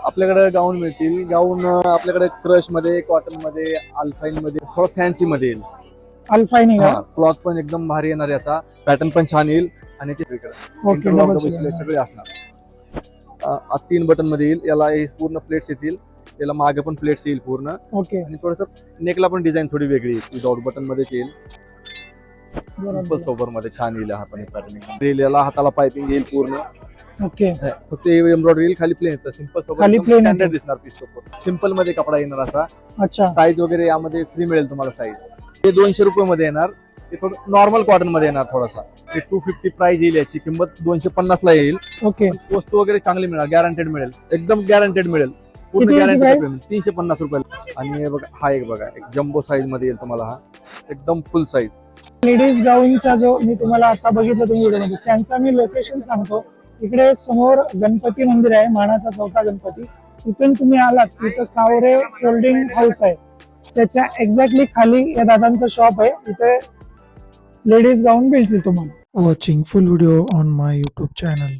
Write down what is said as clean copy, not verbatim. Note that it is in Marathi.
आपल्याकडे गाऊन मिळतील. गाऊन आपल्याकडे क्रश मध्ये, कॉटन मध्ये, अल्फाईन मध्ये, थोडं फॅन्सी मध्ये येईल. अल्फाईन आहे का? हा, क्लॉथ पण एकदम भारी येणार, याचा पॅटर्न पण छान येईल आणि ते ओके, इंटरलॉक डबल डबल शिलाई सगळे असणार. 3 बटन मध्ये येईल. याला हे पूर्ण प्लेट्स येतील. याला मागे पण प्लेट्स येईल पूर्ण. ओके, आणि थोडस नेकला पण डिझाईन थोडी वेगळी येईल. विदाउट बटन मध्येच येईल. सिंपल सोबर मध्ये छान येईल हा पण पॅटर्न. याला हाताला पाइपिंग येईल पूर्ण. ओके. फक्त एम्ब्रॉयडरी येईल, खाली प्लेन येतं. सिंपल सोबर खाली plain स्टँडर्ड येतं. दिसणार पीस. सिंपल मध्ये कपडा येणार असा. अच्छा, साईज वगैरे यामध्ये फ्री मिळेल तुम्हाला. साईज हे 200 रुपये मध्ये येणार. ते थोडं नॉर्मल कॉटन मध्ये येणार थोडासा. ते 250 प्राइस येईल. याची किंमत 250 ला येईल. ओके. वस्तू वगैरे चांगली मिळेल, गॅरंटेड मिळेल, एकदम गॅरंटेड मिळेल. पूर्ण किती याची गॅरंटी. price? 350 रुपये. आणि हे बघा, हा एक बघा, एक जम्बो साईज मध्ये येईल तुम्हाला. हा एकदम फुल साईज लेडीज गाऊनचा जो मी तुम्हाला आता बघितलं तुम्ही व्हिडिओमध्ये, त्यांचा मी लोकेशन सांगतो. इकडे समोर गणपती मंदिर आहे, मानाचा चौथा गणपती. इथून तुम्ही आलात तिथं कावरे होल्डिंग हाऊस आहे, त्याच्या एक्झॅक्टली खाली या दादांचं शॉप आहे. इथे लेडीज गाऊन मिळतील तुम्हाला. Watching full video on my YouTube channel.